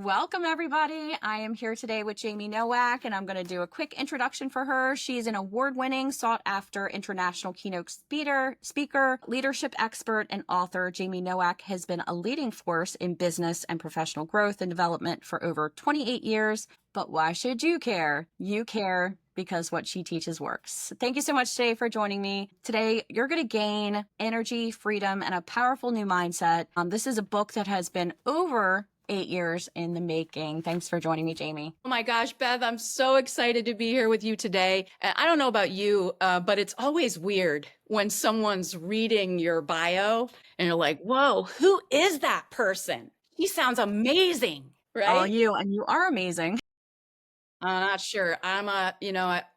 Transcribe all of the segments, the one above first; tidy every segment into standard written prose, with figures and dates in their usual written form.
Welcome, everybody. I am here today with J'aime Nowak, and I'm going to do a quick introduction for her. She's an award-winning, sought-after international keynote speaker, leadership expert, and author. J'aime Nowak has been a leading force in business and professional growth and development for over 28 years. But why should you care? You care because what she teaches works. Thank you so much today for joining me. Today, you're going to gain energy, freedom, and a powerful new mindset. This is a book that has been over 8 years in the making. Thanks for joining me, J'aime. Oh my gosh, Beth, I'm so excited to be here with you today. And I don't know about you, but it's always weird when someone's reading your bio and you're like, whoa, who is that person? He sounds amazing, Oh, right? you are amazing. I'm not sure.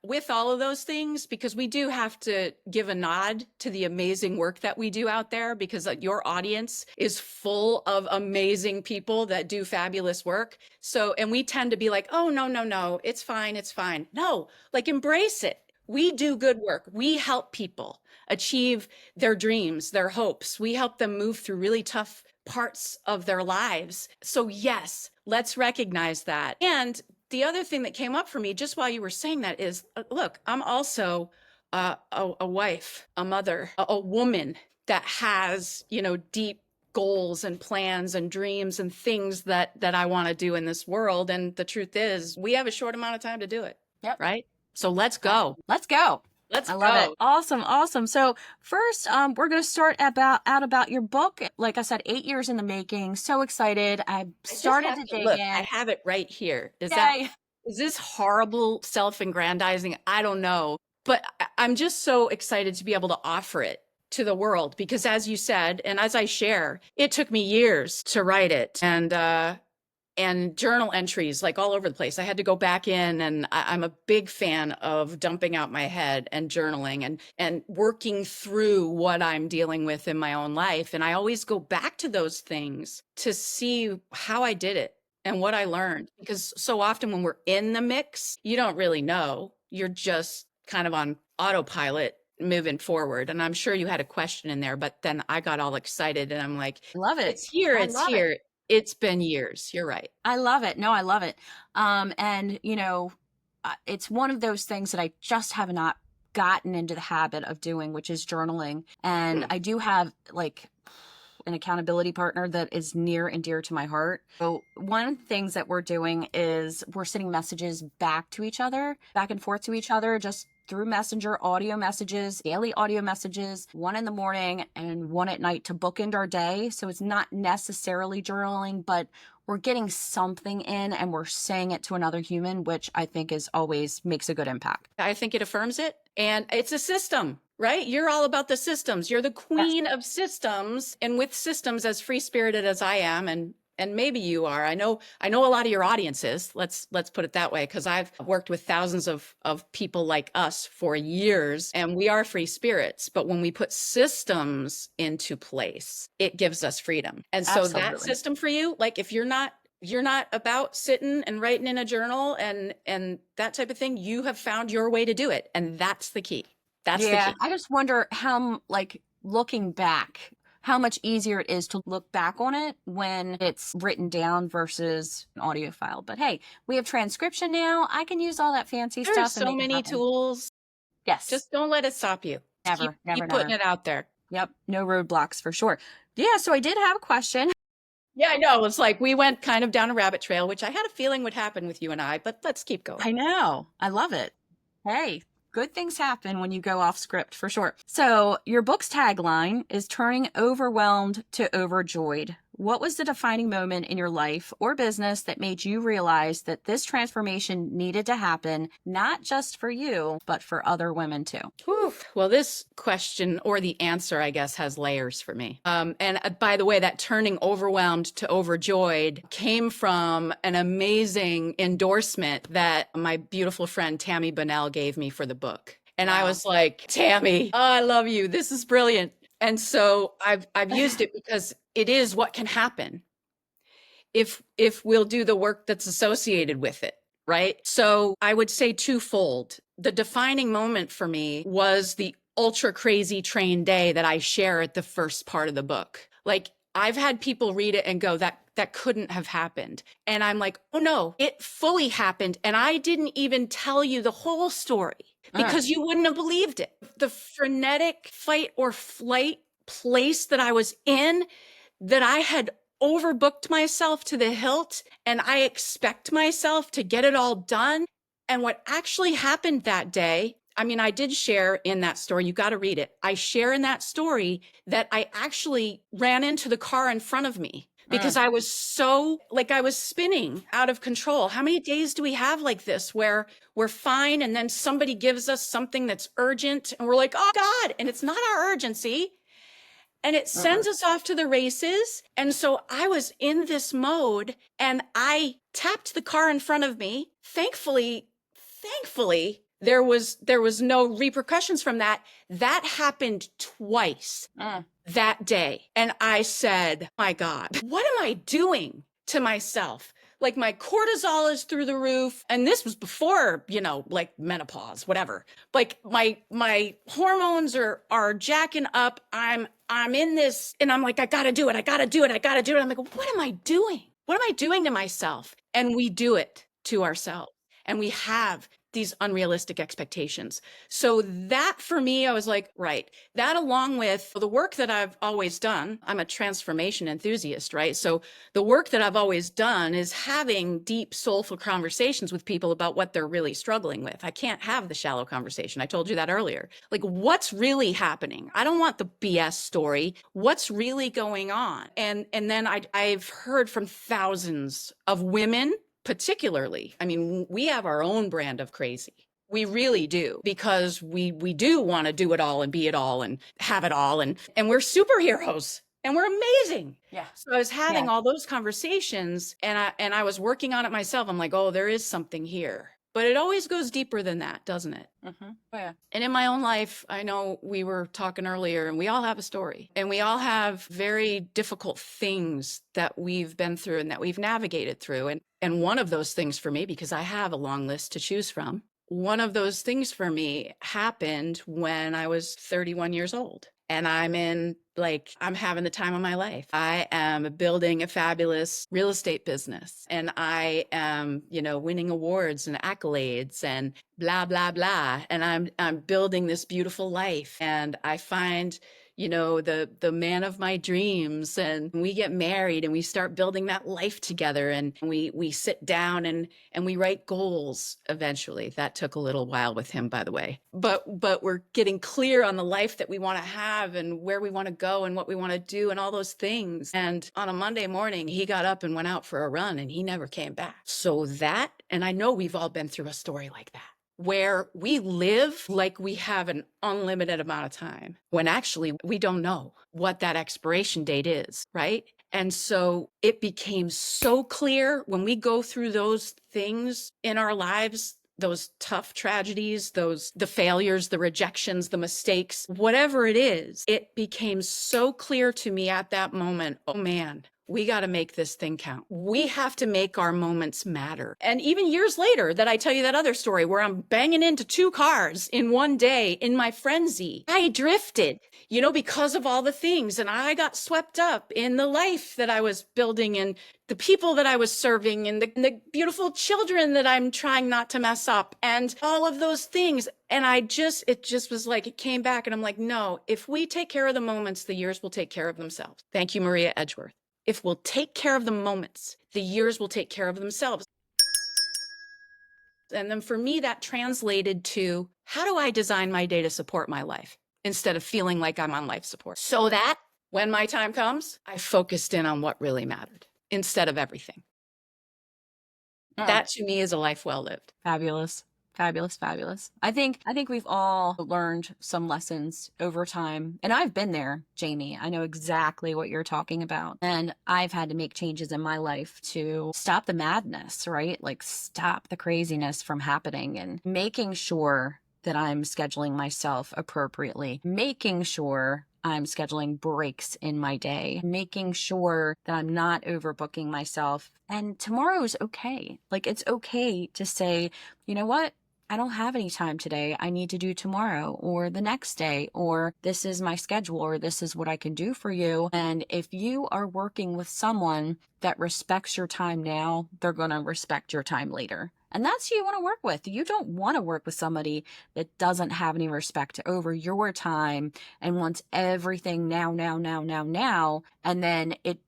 With all of those things, because we do have to give a nod to the amazing work that we do out there, because your audience is full of amazing people that do fabulous work. So, and we tend to be like, oh, no, it's fine, it's fine. No, like embrace it. We do good work. We help people achieve their dreams, their hopes. We help them move through really tough parts of their lives. So yes, let's recognize that. And the other thing that came up for me just while you were saying that is, look, I'm also a wife, a mother, a woman that has, deep goals and plans and dreams and things that I want to do in this world. And the truth is, we have a short amount of time to do it. Yep. Right? So let's go. Let's go. Let's I love go. it. Awesome. So first, we're going to start about your book. Like I said, 8 years in the making. So excited. I started to dig Look, in. I have it right here. Yay. Is this horrible self-aggrandizing? I don't know. But I'm just so excited to be able to offer it to the world because, as you said, and as I share, it took me years to write it. And journal entries like all over the place. I had to go back in, and I'm a big fan of dumping out my head and journaling and working through what I'm dealing with in my own life. And I always go back to those things to see how I did it and what I learned. Because so often when we're in the mix, you don't really know. You're just kind of on autopilot moving forward. And I'm sure you had a question in there, but then I got all excited and I'm like, Love it. it's here, I it's love here. it. It's been years. You're right. I love it. No, I love it. And it's one of those things that I just have not gotten into the habit of doing, which is journaling. And I do have like an accountability partner that is near and dear to my heart. So one of the things that we're doing is we're sending messages back and forth to each other, just through Messenger, audio messages, daily audio messages, one in the morning and one at night to bookend our day. So it's not necessarily journaling, but we're getting something in and we're saying it to another human, which I think is always makes a good impact. I think it affirms it. And it's a system, right? You're all about the systems. You're the queen of systems. And with systems, as free-spirited as I am, and maybe you are, I know a lot of your audience is, let's put it that way, because I've worked with thousands of people like us for years, and we are free spirits. But when we put systems into place, it gives us freedom. And so that system for you, like if you're not about sitting and writing in a journal and that type of thing, you have found your way to do it. And that's the key. That's the key. I just wonder how, like, looking back, how much easier it is to look back on it when it's written down versus an audio file. But hey, we have transcription now. I can use all that fancy stuff. There's so many tools. Yes. Just don't let it stop you. Never, keep putting it out there. Yep. No roadblocks for sure. Yeah. So I did have a question. Yeah, I know. It's like we went kind of down a rabbit trail, which I had a feeling would happen with you and I, but let's keep going. I know. I love it. Hey, good things happen when you go off script for sure. So your book's tagline is turning overwhelmed to overjoyed. What was the defining moment in your life or business that made you realize that this transformation needed to happen, not just for you, but for other women too? Whew. Well, this question, or the answer, I guess, has layers for me. And by the way, that turning overwhelmed to overjoyed came from an amazing endorsement that my beautiful friend Tammy Bunnell gave me for the book. And wow. I was like, Tammy, oh, I love you. This is brilliant. And so I've used it because it is what can happen if we'll do the work that's associated with it, right? So I would say twofold. The defining moment for me was the ultra crazy train day that I share at the first part of the book. Like I've had people read it and go, that that couldn't have happened. And I'm like, oh no, it fully happened. And I didn't even tell you the whole story because you wouldn't have believed it. The frenetic fight or flight place that I was in, that I had overbooked myself to the hilt, and I expect myself to get it all done. And what actually happened that day, I mean, I did share in that story, you got to read it. I share in that story that I actually ran into the car in front of me because I was so, like, I was spinning out of control. How many days do we have like this where we're fine and then somebody gives us something that's urgent and we're like, oh God, and it's not our urgency. And it sends us off to the races. And so I was in this mode and I tapped the car in front of me. Thankfully, there was no repercussions from that. That happened twice that day. And I said, my God, what am I doing to myself? Like, my cortisol is through the roof. And this was before, like menopause, whatever. Like, my hormones are jacking up. I'm in this, and I'm like, I gotta do it. I'm like, what am I doing? What am I doing to myself? And we do it to ourselves. And we have these unrealistic expectations. So that, for me, I was like, right. That, along with the work that I've always done, I'm a transformation enthusiast, right? So the work that I've always done is having deep, soulful conversations with people about what they're really struggling with. I can't have the shallow conversation. I told you that earlier. Like, what's really happening? I don't want the BS story. What's really going on? And then I've heard from thousands of women, particularly. I mean, we have our own brand of crazy. We really do, because we do want to do it all and be it all and have it all, and we're superheroes and we're amazing. Yeah. So I was having Yeah. all those conversations, and I was working on it myself. I'm like, oh, there is something here. But it always goes deeper than that, doesn't it? Mm-hmm. Oh, yeah. And in my own life, I know we were talking earlier, and we all have a story, and we all have very difficult things that we've been through and that we've navigated through. And one of those things for me, because I have a long list to choose from, one of those things for me happened when I was 31 years old. And I'm having the time of my life. I am building a fabulous real estate business, and I am, winning awards and accolades and blah, blah, blah. And I'm building this beautiful life. And I find, the man of my dreams, and we get married and we start building that life together, and we sit down and we write goals eventually. That took a little while with him, by the way, but we're getting clear on the life that we want to have and where we want to go and what we want to do and all those things. And on a Monday morning, he got up and went out for a run, and he never came back. So that, and I know we've all been through a story like that, where we live like we have an unlimited amount of time, when actually we don't know what that expiration date is, right? And so it became so clear when we go through those things in our lives, those tough tragedies, the failures, the rejections, the mistakes, whatever it is, it became so clear to me at that moment, oh man, we got to make this thing count. We have to make our moments matter. And even years later, that I tell you that other story where I'm banging into 2 cars in one day in my frenzy, I drifted, because of all the things. And I got swept up in the life that I was building, and the people that I was serving, and the beautiful children that I'm trying not to mess up, and all of those things. And it just was like, it came back, and I'm like, no, if we take care of the moments, the years will take care of themselves. Thank you, Maria Edgeworth. If we'll take care of the moments, the years will take care of themselves. And then for me, that translated to, how do I design my day to support my life instead of feeling like I'm on life support? So that when my time comes, I focused in on what really mattered instead of everything. That to me is a life well lived. Fabulous. Fabulous, fabulous. I think we've all learned some lessons over time. And I've been there, Jamie. I know exactly what you're talking about. And I've had to make changes in my life to stop the madness, right? Like, stop the craziness from happening, and making sure that I'm scheduling myself appropriately, making sure I'm scheduling breaks in my day, making sure that I'm not overbooking myself. And tomorrow's okay. Like, it's okay to say, you know what? I don't have any time today. I need to do tomorrow or the next day, or this is my schedule, or this is what I can do for you. And if you are working with someone that respects your time now, they're going to respect your time later. And that's who you want to work with. You don't want to work with somebody that doesn't have any respect over your time and wants everything now, now, now, now, now. And then it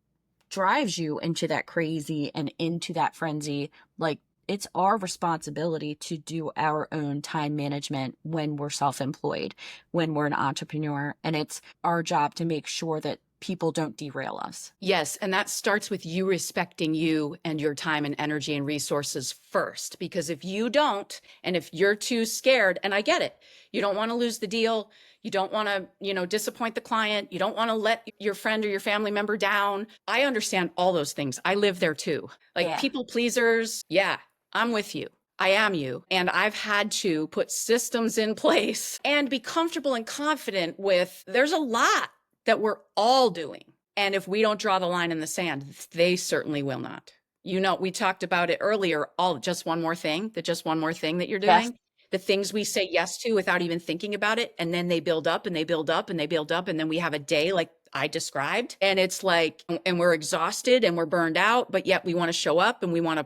drives you into that crazy and into that frenzy. Like, it's our responsibility to do our own time management when we're self-employed, when we're an entrepreneur, and it's our job to make sure that people don't derail us. Yes, and that starts with you respecting you and your time and energy and resources first. Because if you don't, and if you're too scared, and I get it, you don't want to lose the deal, you don't want to, disappoint the client, you don't want to let your friend or your family member down. I understand all those things. I live there too. Like Yeah. people pleasers, yeah, I'm with you. I am you. And I've had to put systems in place and be comfortable and confident with there's a lot that we're all doing. And if we don't draw the line in the sand, they certainly will not. We talked about it earlier, all just one more thing, that you're Yes. doing, the things we say yes to without even thinking about it. And then they build up and they build up and they build up. And then we have a day like I described. And it's like, and we're exhausted and we're burned out, but yet we want to show up and we want to,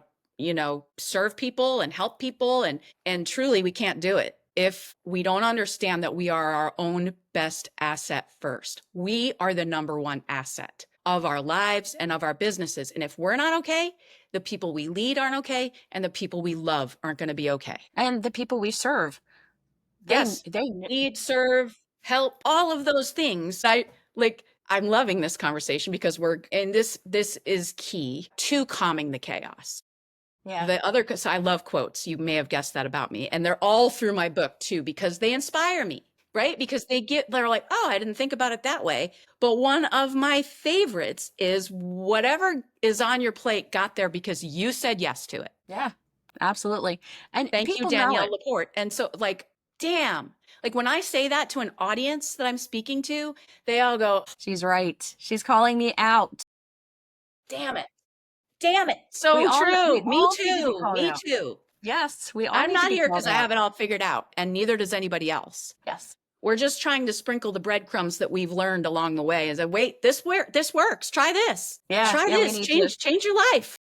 serve people and help people. And truly we can't do it if we don't understand that we are our own best asset first. We are the number one asset of our lives and of our businesses. And if we're not okay, the people we lead aren't okay, and the people we love aren't going to be okay. And the people we serve, Yes, they lead, serve, help, all of those things. I'm loving this conversation because this is key to calming the chaos. yeah. So I love quotes. You may have guessed that about me. And they're all through my book too, because they inspire me, right? Because they're like, oh, I didn't think about it that way. But one of my favorites is whatever is on your plate got there because you said yes to it. Yeah, absolutely. And Thank you, people know Danielle it. Laporte. And so damn, like when I say that to an audience that I'm speaking to, they all go, She's right. She's calling me out. damn it. Damn it. We So all true. we Me all need to be too. called Me out. too. Yes, we all I'm need to not be here called because I out. have it all figured out, and neither does anybody else. Yes. We're just trying to sprinkle the breadcrumbs that we've learned along the way. Is that wait, this works. Try this. Yeah, Try yeah, we this. need to. Change your life.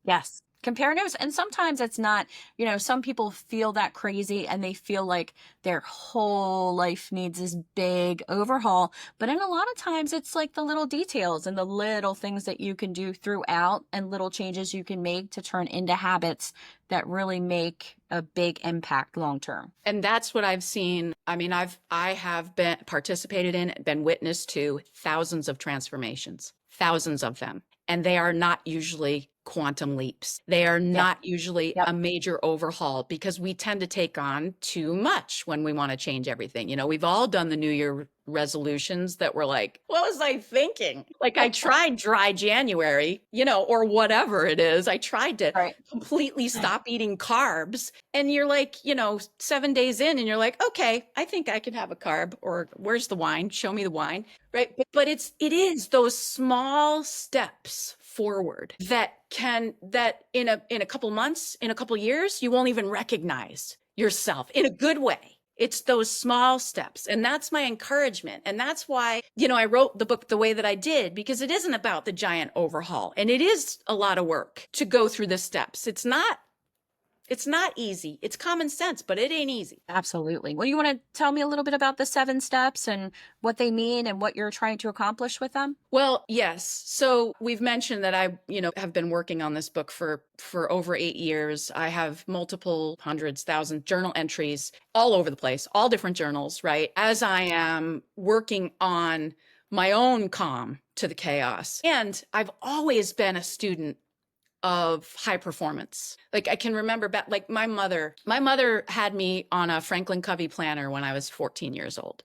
Yes. Compare notes. And sometimes it's not, some people feel that crazy and they feel like their whole life needs this big overhaul. But in a lot of times, it's like the little details and the little things that you can do throughout and little changes you can make to turn into habits that really make a big impact long term. And that's what I've seen. I mean, I have been participated in, been witness to thousands of transformations, thousands of them. And they are not usually quantum leaps. They are Yep. not usually Yep. a major overhaul because we tend to take on too much when we want to change everything. We've all done the New Year resolutions that were like, what was I thinking? Like I tried dry January, or whatever it is. I tried to Right. completely stop eating carbs. And you're like, 7 days in and you're like, okay, I think I can have a carb, or where's the wine? Show me the wine. Right. But it is those small steps forward that in a couple months, in a couple years, you won't even recognize yourself in a good way. It's those small steps. And that's my encouragement. And that's why, I wrote the book the way that I did, because it isn't about the giant overhaul. And it is a lot of work to go through the steps. It's not easy. It's common sense, but it ain't easy. Absolutely. Well, you want to tell me a little bit about the 7 steps and what they mean and what you're trying to accomplish with them? Well, yes. So we've mentioned that I, have been working on this book for over 8 years. I have multiple hundreds, thousands journal entries all over the place, all different journals, right? As I am working on my own calm to the chaos. And I've always been a student of high performance. Like I can remember back, like my mother had me on a Franklin Covey planner when I was 14 years old.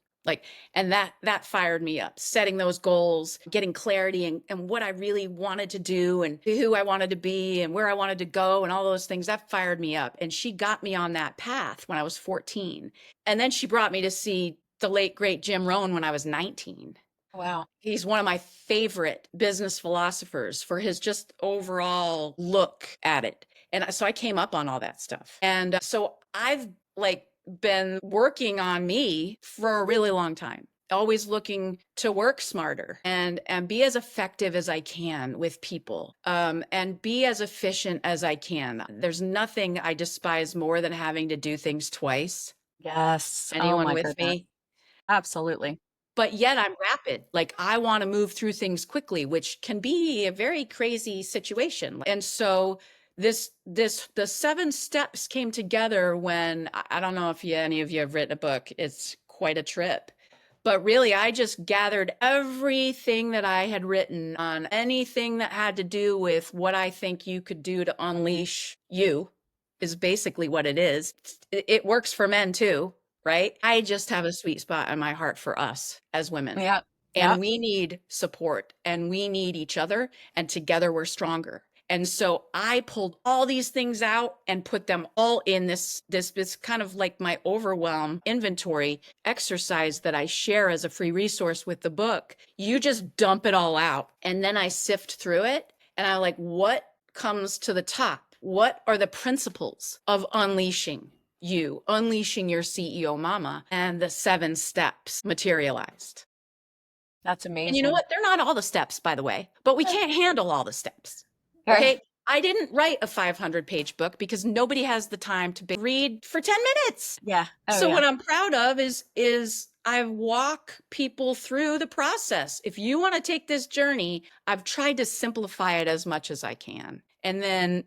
And that fired me up, setting those goals, getting clarity and what I really wanted to do and who I wanted to be and where I wanted to go and all those things. That fired me up. And she got me on that path when I was 14. And then she brought me to see the late, great Jim Rohn when I was 19. Wow. He's one of my favorite business philosophers for his just overall look at it. And so I came up on all that stuff. And so I've like been working on me for a really long time, always looking to work smarter and be as effective as I can with people, and be as efficient as I can. There's nothing I despise more than having to do things twice. Yes. Oh Anyone my with goodness. me? Absolutely. But yet I'm rapid. Like I want to move through things quickly, which can be a very crazy situation. And so the 7 steps came together when I don't know if any of you have written a book. It's quite a trip. But really, I just gathered everything that I had written on anything that had to do with what I think you could do to unleash you, is basically what it is. It works for men too, right? I just have a sweet spot in my heart for us as women. Yep. And Yep. we need support and we need each other, and together we're stronger. And so I pulled all these things out and put them all in this kind of like my Overwhelm inventory exercise that I share as a free resource with the book. You just dump it all out and then I sift through it and I like, what comes to the top? What are the principles of unleashing you, unleashing your CEO mama? And the 7 steps materialized. That's And you know amazing. what? They're not all the steps, by the way, but we can't handle all the steps. Right. Okay. I didn't write a 500-page book because nobody has the time to read for 10 minutes. Yeah. Oh So yeah. what I'm proud of is I walk people through the process. If you want to take this journey, I've tried to simplify it as much as I can. And then,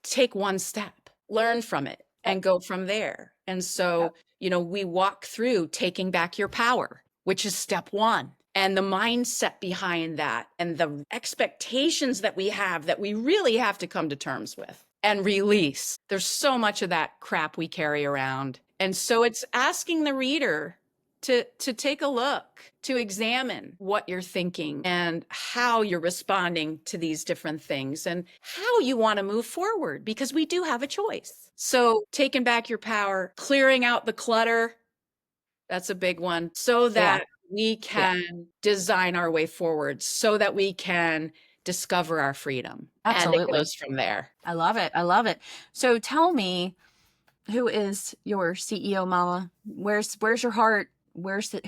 take one step, learn from it, Yep. and go from there. And Yep. so, we walk through taking back your power, which is step one. And the mindset behind that and the expectations that we have that we really have to come to terms with and release. There's so much of that crap we carry around. And so it's asking the reader to take a look, to examine what you're thinking and how you're responding to these different things and how you want to move forward, because we do have a choice. So taking back your power, clearing out the clutter, that's a big one, so Yeah. that we Yeah. can design our way forward, so that we can discover our freedom. And it Absolutely. goes from there. I love it. I love it. So tell me, who is your CEO mama? Where's your heart?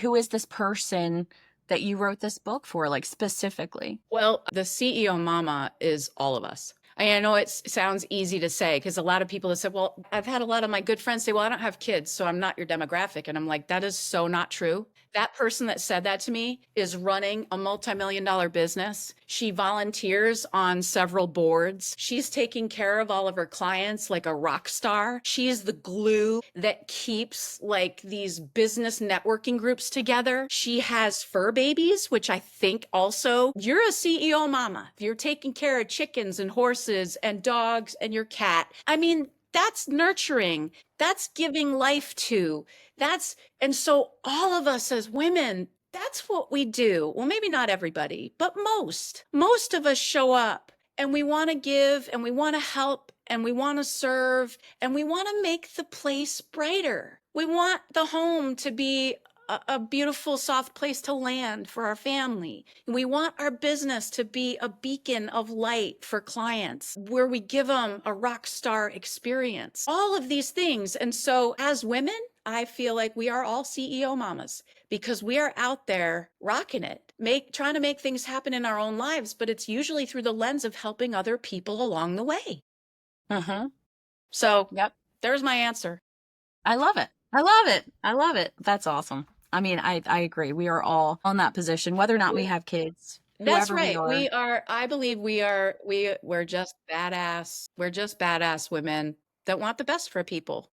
Who is this person that you wrote this book for, like specifically? Well, the CEO mama is all of us. I know it sounds easy to say because a lot of people have said, well, I've had a lot of my good friends say, well, I don't have kids, so I'm not your demographic. And I'm like, that is so not true. That person that said that to me is running a multi-million-dollar business. She volunteers on several boards. She's taking care of all of her clients like a rock star. She is the glue that keeps like these business networking groups together. She has fur babies, which I think also you're a CEO mama. If you're taking care of chickens and horses and dogs and your cat, I mean, that's nurturing. That's giving life to. And so all of us as women, that's what we do. Well, maybe not everybody, but most of us show up and we want to give and we want to help and we want to serve and we want to make the place brighter. We want the home to be a beautiful, soft place to land for our family. We want our business to be a beacon of light for clients where we give them a rock star experience. All of these things. And so as women, I feel like we are all CEO mamas because we are out there rocking it, trying to make things happen in our own lives, but it's usually through the lens of helping other people along the way. Mm-hmm. So Yep. there's my answer. I love it. I love it. I love it. That's awesome. I mean, I agree. We are all on that position, whether or not we have kids, That's whoever we right. are. I believe we're just badass. We're just badass women that want the best for people.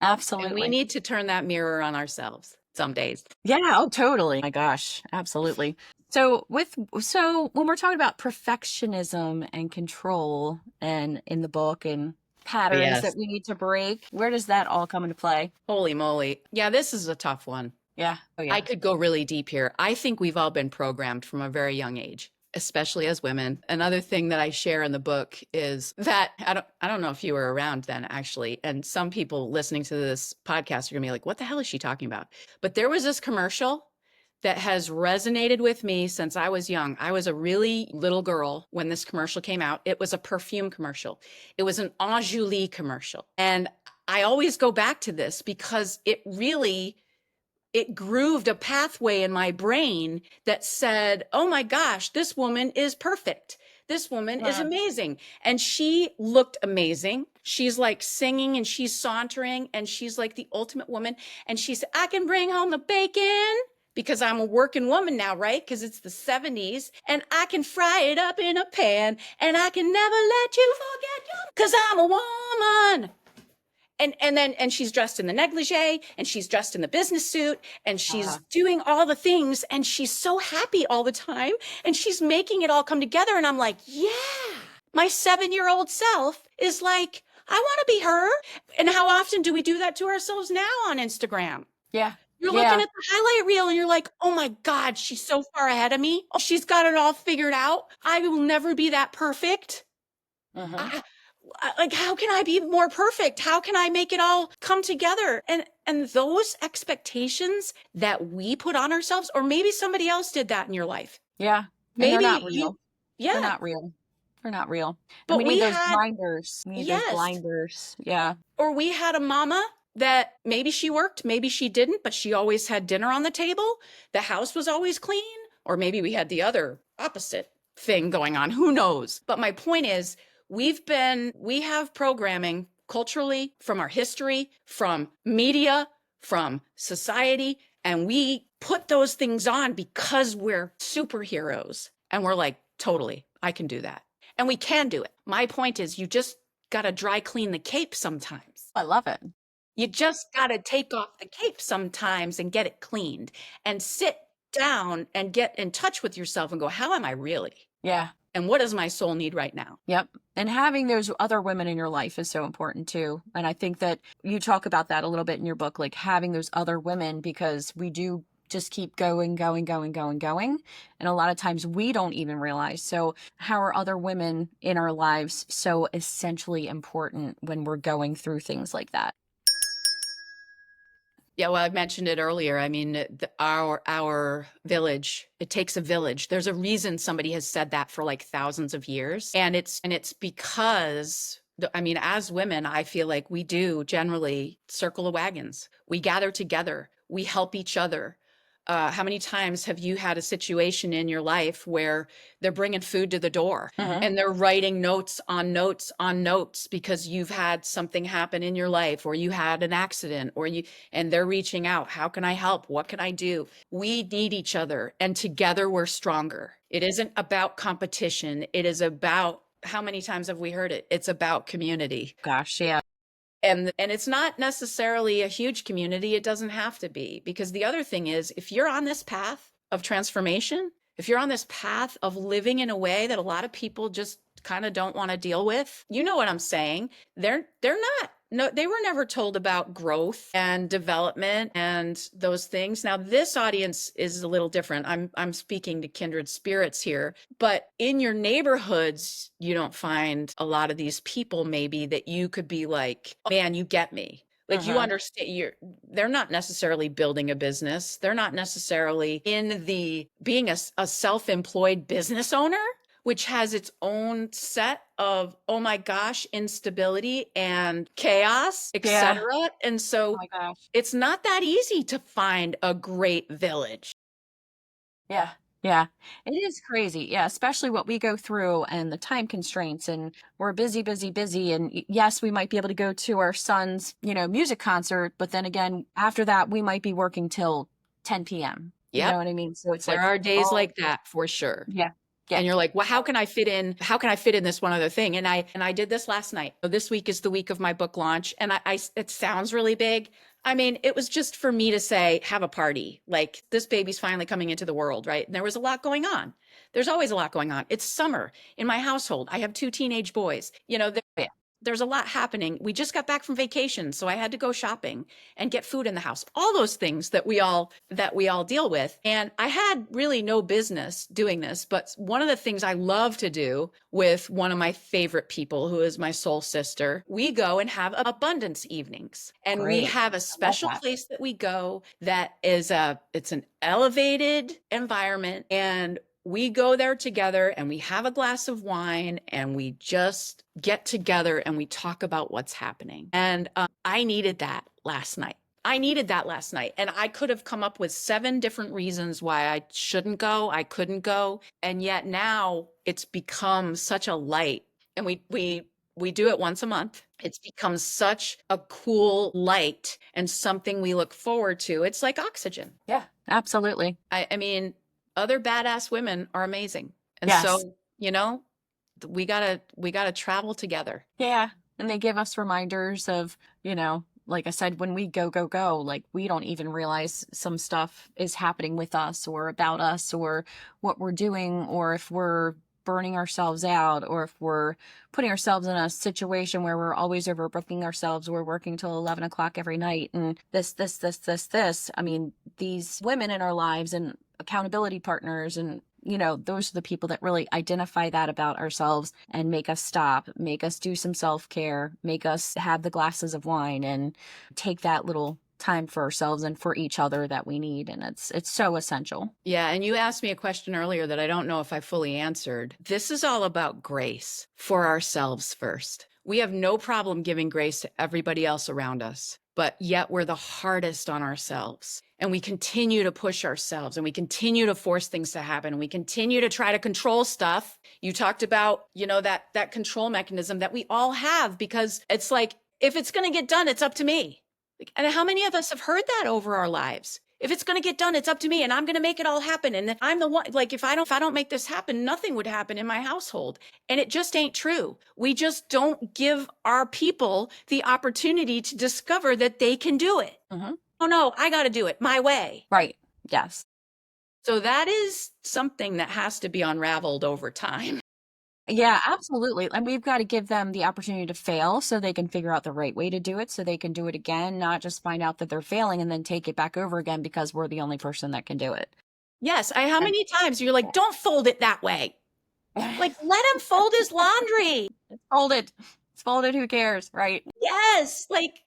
And we Absolutely. need to turn that mirror on ourselves some days. Yeah, oh totally. My gosh, absolutely. So when we're talking about perfectionism and control and in the book and patterns Yes. that we need to break, where does that all come into play? Holy moly. Yeah, this is a tough one. Yeah. Oh I yeah. could go really deep here. I think we've all been programmed from a very young age, especially as women. Another thing that I share in the book is that I don't know if you were around then actually, and some people listening to this podcast are going to be like, what the hell is she talking about? But there was this commercial that has resonated with me since I was young. I was a really little girl when this commercial came out. It was a perfume commercial. It was an Enjoli commercial. And I always go back to this because it grooved a pathway in my brain that said, oh my gosh, this woman is perfect. This woman is Uh, amazing. And she looked amazing. She's like singing and she's sauntering and she's like the ultimate woman. And she said, I can bring home the bacon because I'm a working woman now, right? Because it's the 70s. And I can fry it up in a pan and I can never let you forget you because I'm a woman. And she's dressed in the negligee and she's dressed in the business suit and she's uh, doing all the things and she's so happy all the time and she's making it all come together. And I'm like, yeah, my 7-year-old self is like, I want to be her. And how often do we do that to ourselves now on Instagram? yeah. You're looking Yeah. at the highlight reel and you're like, oh my God, she's so far ahead of me. Oh, she's got it all figured out. I will never be that perfect. Hmm. I, like, how can I be more perfect? How can I make it all come together? And those expectations that we put on ourselves, or maybe somebody else did that in your life. Yeah. And they're not Maybe you, real. They're yeah, not real. They're not real. And we but need we those had, blinders. We need those yes, blinders. Yeah. or we had a mama that maybe she worked, maybe she didn't, but she always had dinner on the table. The house was always clean. Or maybe we had the other opposite thing going on. Who knows? But my point is, we have programming culturally from our history, from media, from society, and we put those things on because we're superheroes. And we're like, totally, I can do that. And we can do it. My point is, you just got to dry clean the cape sometimes. I love it. You just got to take off the cape sometimes and get it cleaned and sit down and get in touch with yourself and go, how am I really? Yeah. And what does my soul need right now? Yep. And having those other women in your life is so important too. And I think that you talk about that a little bit in your book, like having those other women, because we do just keep going, going, going, going, going. And a lot of times we don't even realize. So, how are other women in our lives so essentially important when we're going through things like that? Yeah, well, I mentioned it earlier. I mean, our village, it takes a village. There's a reason somebody has said that for like thousands of years. And it's because I mean, as women, I feel like we do generally circle the wagons. We gather together, we help each other. How many times have you had a situation in your life where they're bringing food to the door Hmm. and they're writing notes on notes on notes because you've had something happen in your life or you had an accident and they're reaching out. How can I help? What can I do? We need each other and together we're stronger. It isn't about competition. It is about, how many times have we heard it? It's about community. Gosh, yeah. And it's not necessarily a huge community. It doesn't have to be, because the other thing is, if you're on this path of transformation, if you're on this path of living in a way that a lot of people just kind of don't want to deal with, you know what I'm saying? They're not, no, they were never told about growth and development and those things. Now, this audience is a little different. I'm speaking to kindred spirits here, but in your neighborhoods, you don't find a lot of these people maybe that you could be like, oh, man, you get me. Like, you Uh-huh. understand, they're not necessarily building a business. They're not necessarily in the being a self-employed business owner, which has its own set of, oh my gosh, instability and chaos, Yeah. etc. And Oh so my gosh. it's not that easy to find a great village. Yeah. Yeah. It is crazy. Yeah. Especially what we go through and the time constraints, and we're busy, busy, busy. And yes, we might be able to go to our son's, music concert, but then again, after that, we might be working till 10 p.m. You know Yep. what I mean? So it's There like, are days oh, like that for sure. yeah. Yeah. And you're like, well, how can I fit in this one other thing? And I did this last night. So this week is the week of my book launch. And it sounds really big. I mean, it was just for me to say, have a party. Like, this baby's finally coming into the world, right? And there was a lot going on. There's always a lot going on. It's summer in my household. I have two teenage boys. Yeah. There's a lot happening. We just got back from vacation, so I had to go shopping and get food in the house. All those things that we all deal with. And I had really no business doing this, but one of the things I love to do with one of my favorite people, who is my soul sister, we go and have abundance evenings. And we Great. have a I love special that. place that we go that it's an elevated environment, and we go there together and we have a glass of wine and we just get together and we talk about what's happening. And I needed that last night. I needed that last night. And I could have come up with 7 different reasons why I shouldn't go, I couldn't go. And yet now it's become such a light. And we do it once a month. It's become such a cool light and something we look forward to. It's like oxygen. Yeah, absolutely. I mean, other badass women are amazing. And Yes. so, you know, we gotta travel together. Yeah. And they give us reminders of, like I said, when we go, go, go, like we don't even realize some stuff is happening with us or about us or what we're doing, or if we're burning ourselves out, or if we're putting ourselves in a situation where we're always overbooking ourselves. We're working till 11 o'clock every night and this. I mean, these women in our lives and accountability partners and those are the people that really identify that about ourselves and make us stop, make us do some self-care, make us have the glasses of wine and take that little time for ourselves and for each other that we need. And it's so essential. Yeah, and you asked me a question earlier that I don't know if I fully answered. This is all about grace for ourselves first. We have no problem giving grace to everybody else around us, but yet we're the hardest on ourselves. And we continue to push ourselves and we continue to force things to happen. And we continue to try to control stuff. You talked about, that control mechanism that we all have, because it's like, if it's going to get done, it's up to me. And how many of us have heard that over our lives? If it's going to get done, it's up to me and I'm going to make it all happen. And I'm the one, like, if I don't make this happen, nothing would happen in my household. And it just ain't true. We just don't give our people the opportunity to discover that they can do it. Mm-hmm. Oh no, I got to do it my way. Right. Yes. So that is something that has to be unraveled over time. Yeah, absolutely. And we've got to give them the opportunity to fail so they can figure out the right way to do it, so they can do it again, not just find out that they're failing and then take it back over again because we're the only person that can do it. Yes. How And many times you're like, don't fold it that way. Like, let him fold his laundry. it's folded. It's folded. Who cares? Right. Yes. Like,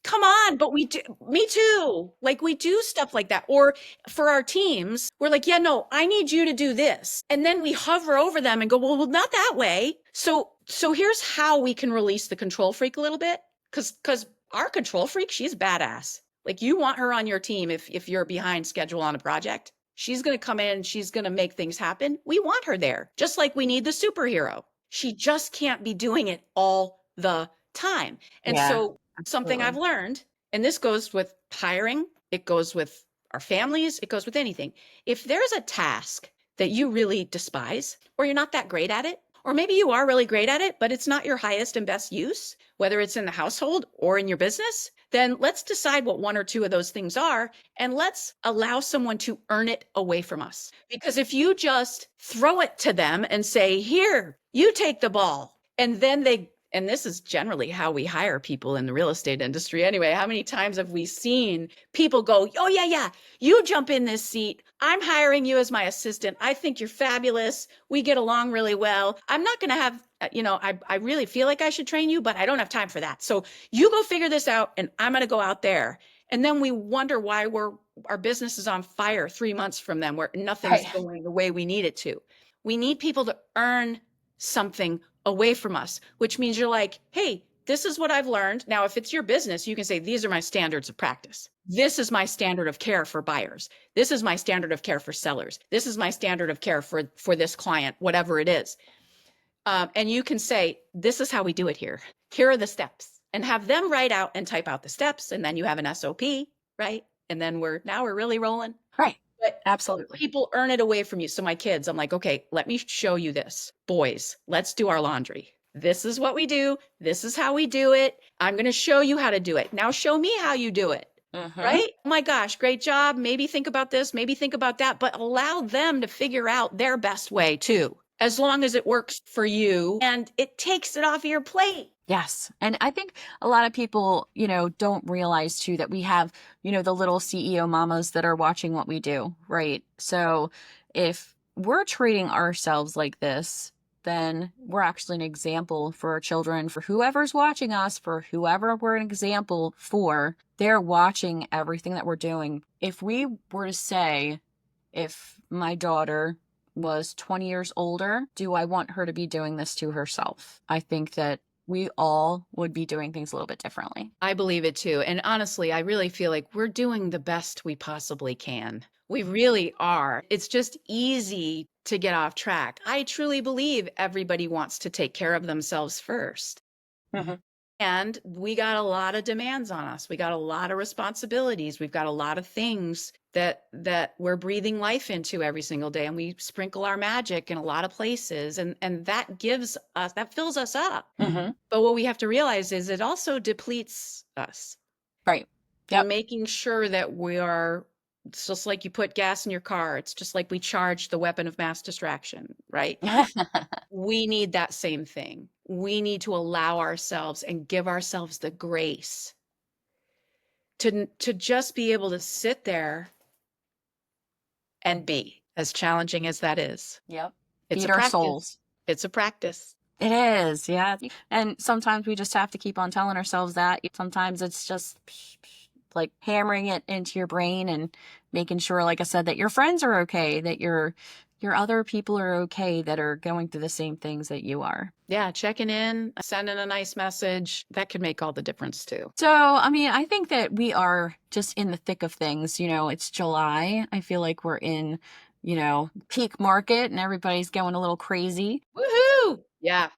come on, but we do, me too. Like, we do stuff like that. Or for our teams, we're like, yeah, no, I need you to do this. And then we hover over them and go, well, not that way. So here's how we can release the control freak a little bit. Cause our control freak, she's badass. Like, you want her on your team if you're behind schedule on a project. She's going to come in, she's going to make things happen. We want her there, just like we need the superhero. She just can't be doing it all the time. And Yeah, so something I've absolutely. learned, and this goes with hiring, it goes with our families, it goes with anything. If there's a task that you really despise, or you're not that great at it, or maybe you are really great at it, but it's not your highest and best use, whether it's in the household or in your business, then let's decide what 1 or 2 of those things are, and let's allow someone to earn it away from us. Because if you just throw it to them and say, here, you take the ball, and then and this is generally how we hire people in the real estate industry anyway. How many times have we seen people go, oh, yeah, you jump in this seat. I'm hiring you as my assistant. I think you're fabulous. We get along really well. I'm not going to have, I really feel like I should train you, but I don't have time for that. So you go figure this out and I'm going to go out there. And then we wonder why our business is on fire 3 months from them, where nothing's Right. going the way we need it to. We need people to earn something away from us, which means you're like, hey, this is what I've learned. Now, if it's your business, you can say, these are my standards of practice. This is my standard of care for buyers. This is my standard of care for sellers. This is my standard of care for this client, whatever it is. And you can say, this is how we do it here. Here are the steps, and have them write out and type out the steps. And then you have an SOP, right? And then we're really rolling. Right. But Absolutely. people earn it away from you. So my kids, I'm like, okay, let me show you this. Boys, let's do our laundry. This is what we do. This is how we do it. I'm going to show you how to do it. Now show me how you do it. Mm-hmm. Right? Oh my gosh, great job. Maybe think about this, maybe think about that, but allow them to figure out their best way too, as long as it works for you and it takes it off of your plate. Yes. And I think a lot of people, don't realize too that we have, the little CEO mamas that are watching what we do, right? So if we're treating ourselves like this, then we're actually an example for our children, for whoever's watching us, for whoever we're an example for. They're watching everything that we're doing. If we were to say, if my daughter was 20 years older, do I want her to be doing this to herself? I think that we all would be doing things a little bit differently. I believe it too. And honestly, I really feel like we're doing the best we possibly can. We really are. It's just easy to get off track. I truly believe everybody wants to take care of themselves first. Hmm. And we got a lot of demands on us. We got a lot of responsibilities. We've got a lot of things that we're breathing life into every single day. And we sprinkle our magic in a lot of places. And that gives us, that fills us up. Hmm. But what we have to realize is it also depletes us. Right. And Yep. making sure that we are, it's just like you put gas in your car. It's just like we charge the weapon of mass distraction, right? We need that same thing. We need to allow ourselves and give ourselves the grace to just be able to sit there and be, as challenging as that is. Yep. It's a Feed our practice. souls. It's a practice. It is, yeah. And sometimes we just have to keep on telling ourselves that. Sometimes it's just like hammering it into your brain and making sure, like I said, that your friends are okay, that your other people are okay that are going through the same things that you are. Yeah, checking in, sending a nice message, that could make all the difference too. So, I mean, I think that we are just in the thick of things. It's July. I feel like we're in, peak market and everybody's going a little crazy. Woohoo! Yeah.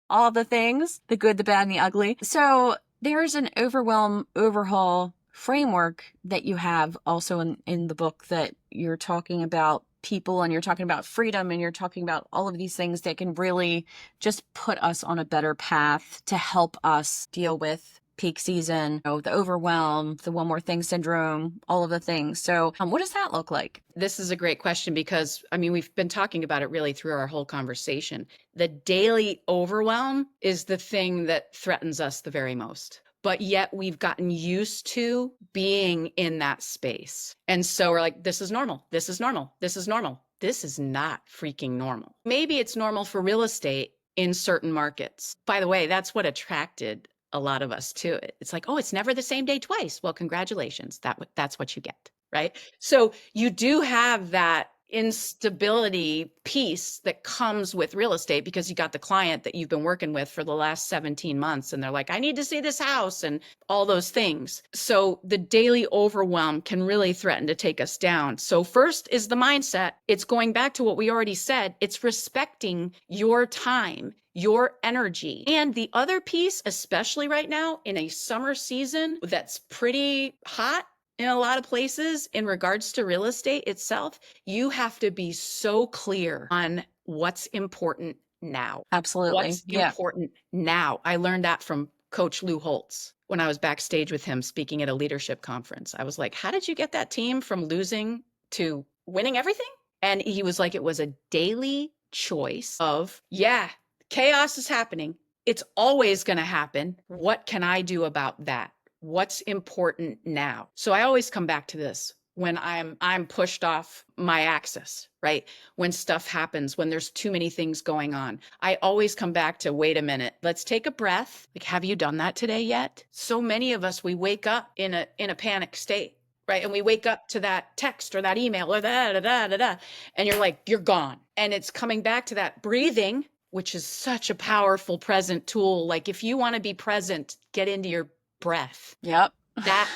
All the things, the good, the bad, and the ugly. So there's an overwhelm overhaul framework that you have also in the book that you're talking about people and you're talking about freedom and you're talking about all of these things that can really just put us on a better path to help us deal with peak season, the overwhelm, the one more thing syndrome, all of the things. So what does that look like? This is a great question because, I mean, we've been talking about it really through our whole conversation. The daily overwhelm is the thing that threatens us the very most. But yet we've gotten used to being in that space. And so we're like, this is normal. This is normal. This is normal. This is not freaking normal. Maybe it's normal for real estate in certain markets. By the way, that's what attracted a lot of us to it. It's like, oh, it's never the same day twice. Well, congratulations. That's what you get, right? So you do have that instability piece that comes with real estate because you got the client that you've been working with for the last 17 months and they're like, I need to see this house and all those things. So the daily overwhelm can really threaten to take us down. So first is the mindset. It's going back to what we already said. It's respecting your time, your energy. And the other piece, especially right now in a summer season that's pretty hot, in a lot of places, in regards to real estate itself, you have to be so clear on what's important now. Absolutely. What's Yeah. important now? I learned that from Coach Lou Holtz when I was backstage with him speaking at a leadership conference. I was like, how did you get that team from losing to winning everything? And he was like, it was a daily choice of, yeah, chaos is happening. It's always going to happen. What can I do about that? What's important now? So I always come back to this when I'm pushed off my axis, right? When stuff happens, when there's too many things going on. I always come back to, wait a minute, let's take a breath. Like, have you done that today yet? So many of us, we wake up in a panic state, right? And we wake up to that text or that email or and you're like, you're gone. And it's coming back to that breathing, which is such a powerful present tool. Like, if you want to be present, get into your breath. Yep. That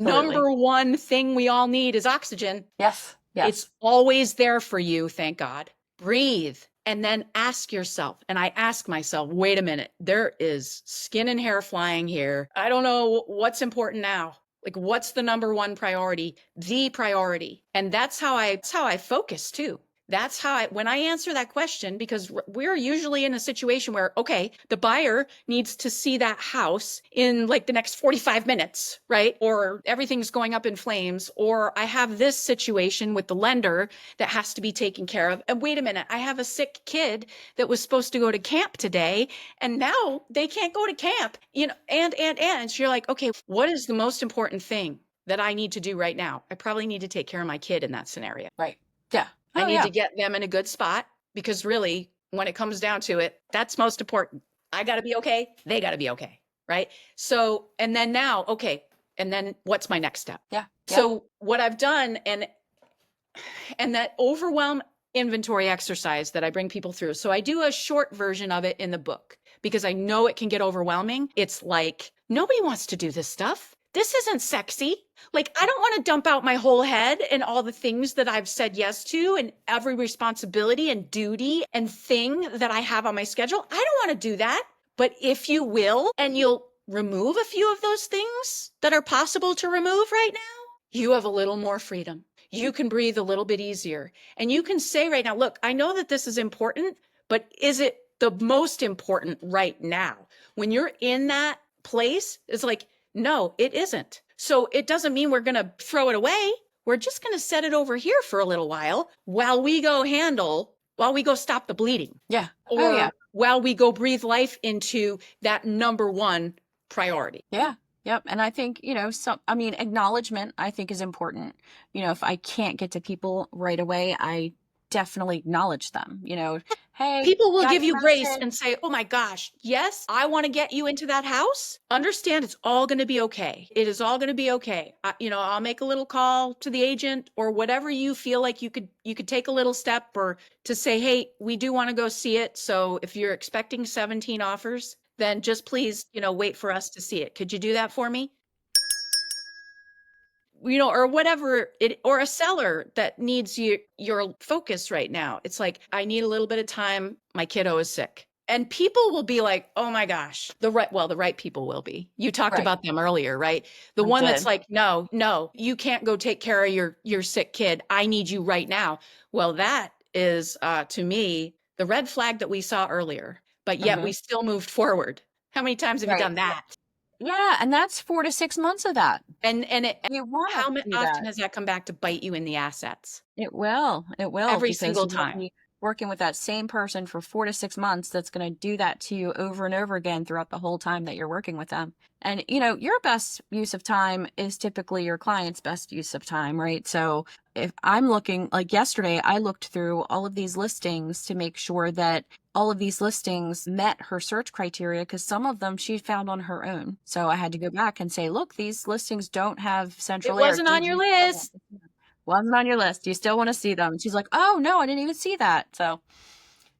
Absolutely. number one thing we all need is oxygen. Yes. It's Yes. always there for you, thank God. Breathe and then ask yourself, and I ask myself, wait a minute, there is skin and hair flying here. I don't know what's important now. Like, what's the number one priority? The priority. And that's how I focus too. That's how when I answer that question, because we're usually in a situation where, okay, the buyer needs to see that house in like the next 45 minutes, right? Or everything's going up in flames, or I have this situation with the lender that has to be taken care of. And wait a minute, I have a sick kid that was supposed to go to camp today, and now they can't go to camp, and so you're like, okay, what is the most important thing that I need to do right now? I probably need to take care of my kid in that scenario. Right. Yeah. I Oh, need yeah. to get them in a good spot because really, when it comes down to it, that's most important. I got to be okay. They got to be okay. Right. So, and then now, okay. And then what's my next step? Yeah. Yep. So, what I've done and that overwhelm inventory exercise that I bring people through. So I do a short version of it in the book because I know it can get overwhelming. It's like, nobody wants to do this stuff. This isn't sexy. Like, I don't want to dump out my whole head and all the things that I've said yes to and every responsibility and duty and thing that I have on my schedule. I don't want to do that. But if you will, and you'll remove a few of those things that are possible to remove right now, you have a little more freedom. You can breathe a little bit easier. And you can say right now, look, I know that this is important, but is it the most important right now? When you're in that place, it's like, no, it isn't. So it doesn't mean we're going to throw it away. We're just going to set it over here for a little while we go stop the bleeding. Yeah. Oh, Or yeah. while we go breathe life into that number one priority. Yeah. Yep. And I think, acknowledgement, I think, is important. If I can't get to people right away, I definitely acknowledge them. Hey, People will got give your you grace message. and say, oh my gosh, yes, I want to get you into that house. Understand it's all going to be okay. It is all going to be okay. I'll make a little call to the agent or whatever you feel like you could take a little step or to say, hey, we do want to go see it. So if you're expecting 17 offers, then just please, wait for us to see it. Could you do that for me? Or whatever or a seller that needs your focus right now. It's like, I need a little bit of time. My kiddo is sick. And people will be like, oh my gosh, the right people will be. You talked Right. about them earlier, right? The I one that's did. like, no, you can't go take care of your sick kid. I need you right now. Well, that is to me the red flag that we saw earlier, but yet Hmm. we still moved forward. How many times have you Right. done that? Yeah. And that's 4 to 6 months of that. And You want how to do often that. has that come back to bite you in the assets? It will. It will, Every because single you're going to time. be working with that same person for 4 to 6 months that's going to do that to you over and over again throughout the whole time that you're working with them. And, your best use of time is typically your client's best use of time, right? So if I'm looking, like yesterday, I looked through all of these listings to make sure that all of these listings met her search criteria because some of them she found on her own. So I had to go back and say, look, these listings don't have It central air. wasn't on Did your you still want list. to see them? Wasn't on your list. You still want to see them? And she's like, oh no, I didn't even see that. So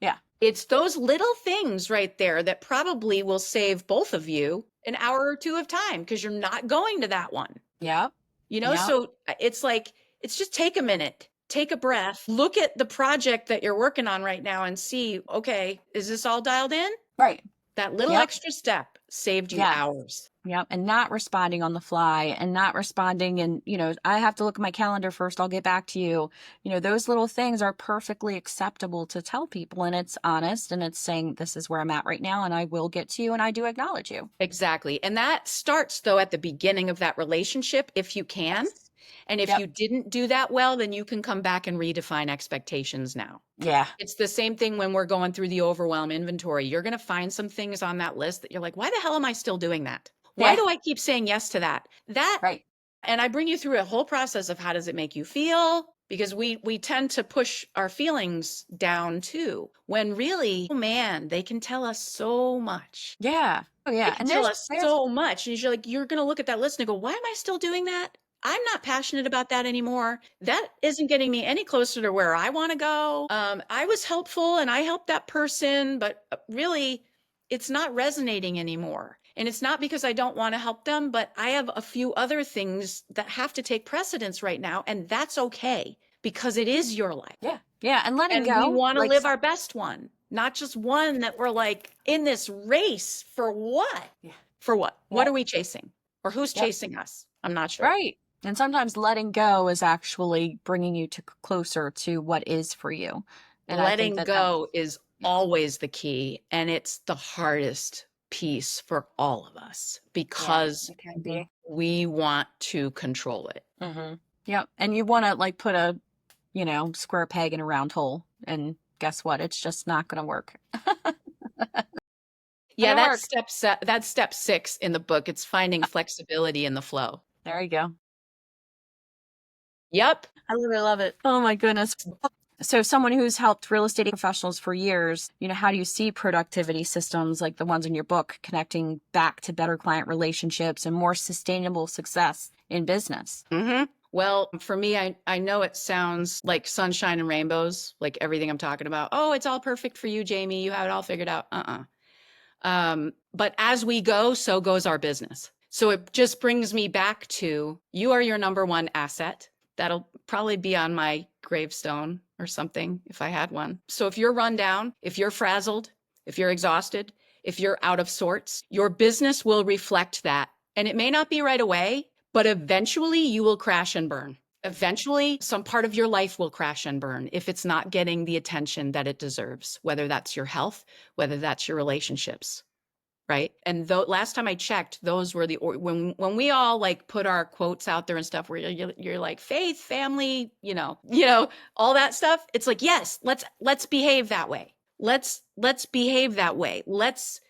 yeah. It's those little things right there that probably will save both of you an hour or two of time because you're not going to that one. Yep. Yep. So it's like, it's just take a minute, take a breath, look at the project that you're working on right now and see, okay, is this all dialed in? Right. That little Yep. extra step saved you Yes. hours. Yep. And not responding on the fly and not responding. And, I have to look at my calendar first. I'll get back to you. Those little things are perfectly acceptable to tell people. And it's honest and it's saying, this is where I'm at right now. And I will get to you. And I do acknowledge you. Exactly. And that starts though at the beginning of that relationship, if you can. Yes. And if Yep. you didn't do that well, then you can come back and redefine expectations now. Yeah. It's the same thing when we're going through the overwhelm inventory. You're going to find some things on that list that you're like, why the hell am I still doing that? Why Yeah. do I keep saying yes to that? Right. And I bring you through a whole process of how does it make you feel? Because we tend to push our feelings down too, when really, oh man, they can tell us so much. Yeah. Oh They yeah. can And tell there's, us there's, so much. And you're like, you're going to look at that list and go, why am I still doing that? I'm not passionate about that anymore. That isn't getting me any closer to where I want to go. I was helpful and I helped that person, but really, it's not resonating anymore. And it's not because I don't want to help them, but I have a few other things that have to take precedence right now. And that's okay because it is your life. yeah. Yeah. And letting And we go, want to like, live our best one, not just one that we're like in this race for what? yeah. For what? Yeah. What are we chasing? Or who's Yep. chasing us? I'm not sure. Right. And sometimes letting go is actually bringing you to closer to what is for you. And I think Letting that that's, go is always the key. And it's the hardest piece for all of us yeah, because it can be. we want to control it. Mm-hmm. Yep. And you want to like put a, square peg in a round hole. And guess what? It's just not going to work. Yeah, Gonna work. that's step 6 in the book. It's finding flexibility in the flow. There you go. Yep. I really love it. Oh my goodness. So someone who's helped real estate professionals for years, how do you see productivity systems like the ones in your book connecting back to better client relationships and more sustainable success in business? Mm-hmm. Well, for me, I know it sounds like sunshine and rainbows, like everything I'm talking about. Oh, it's all perfect for you, Jamie. You have it all figured out. But as we go, so goes our business. So it just brings me back to you are your number one asset. That'll probably be on my gravestone or something if I had one. So if you're run down, if you're frazzled, if you're exhausted, if you're out of sorts, your business will reflect that. And it may not be right away, but eventually you will crash and burn. Eventually, some part of your life will crash and burn if it's not getting the attention that it deserves, whether that's your health, whether that's your relationships, right? And though last time I checked, those were the when we all like put our quotes out there and stuff, where you're like faith, family, all that stuff. It's like, yes, let's behave that way. Let's behave that way. Let's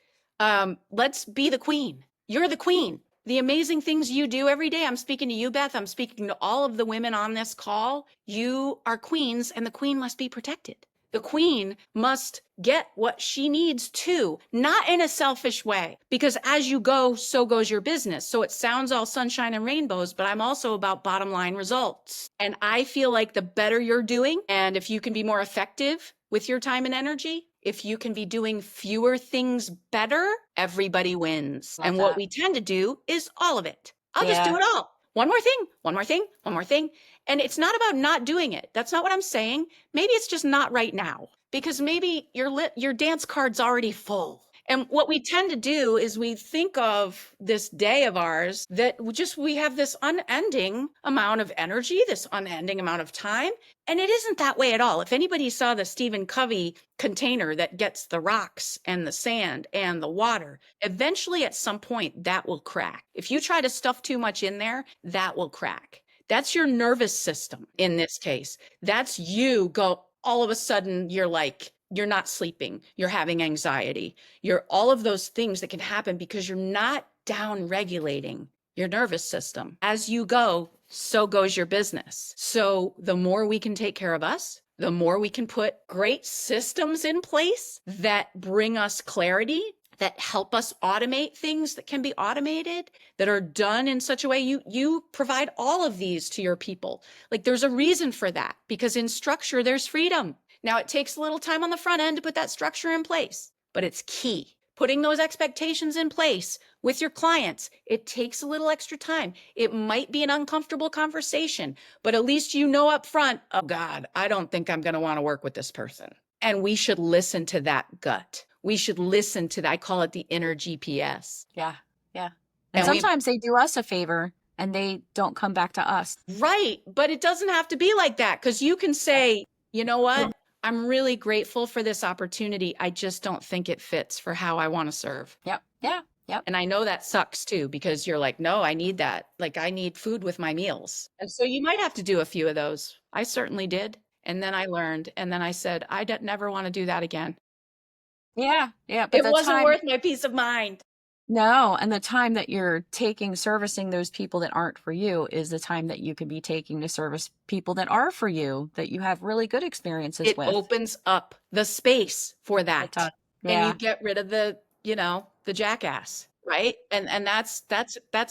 be the queen. You're the queen. The amazing things you do every day. I'm speaking to you, Beth. I'm speaking to all of the women on this call. You are queens, and the queen must be protected. The queen must get what she needs too, not in a selfish way, because as you go, so goes your business. So it sounds all sunshine and rainbows, but I'm also about bottom line results. And I feel like the better you're doing, and if you can be more effective with your time and energy, if you can be doing fewer things better, everybody wins. Love And what that. we tend to do is all of it. I'll just do Yeah. it all. One more thing, one more thing, one more thing. And it's not about not doing it. That's not what I'm saying. Maybe it's just not right now, because maybe your dance card's already full. And what we tend to do is we think of this day of ours that we have this unending amount of energy, this unending amount of time. And it isn't that way at all. If anybody saw the Stephen Covey container that gets the rocks and the sand and the water, eventually at some point that will crack. If you try to stuff too much in there, that will crack. That's your nervous system in this case. That's you go, all of a sudden you're not sleeping, you're having anxiety, you're all of those things that can happen because you're not down regulating your nervous system. As you go, so goes your business. So the more we can take care of us, the more we can put great systems in place that bring us clarity, that help us automate things that can be automated, that are done in such a way you provide all of these to your people. Like there's a reason for that, because in structure there's freedom. Now it takes a little time on the front end to put that structure in place, but it's key. Putting those expectations in place with your clients, it takes a little extra time. It might be an uncomfortable conversation, but at least you know up front, oh God, I don't think I'm going to want to work with this person. And we should listen to that gut. We should listen to that. I call it the inner GPS. Yeah. Yeah. And And we, sometimes they do us a favor and they don't come back to us. right. But it doesn't have to be like that, because you can say, you know what? I'm really grateful for this opportunity. I just don't think it fits for how I want to serve. Yep. Yeah. Yep. And I know that sucks too, because you're like, no, I need that. Like I need food with my meals. And so you might have to do a few of those. I certainly did. And then I learned, and then I said, I don't never want to do that again. Yeah. Yeah. But It the wasn't time, worth my peace of mind. no. And the time that you're taking servicing those people that aren't for you is the time that you could be taking to service people that are for you, that you have really good experiences It with. opens up the space for that. does. And you Yeah. get rid of the jackass, right? And that's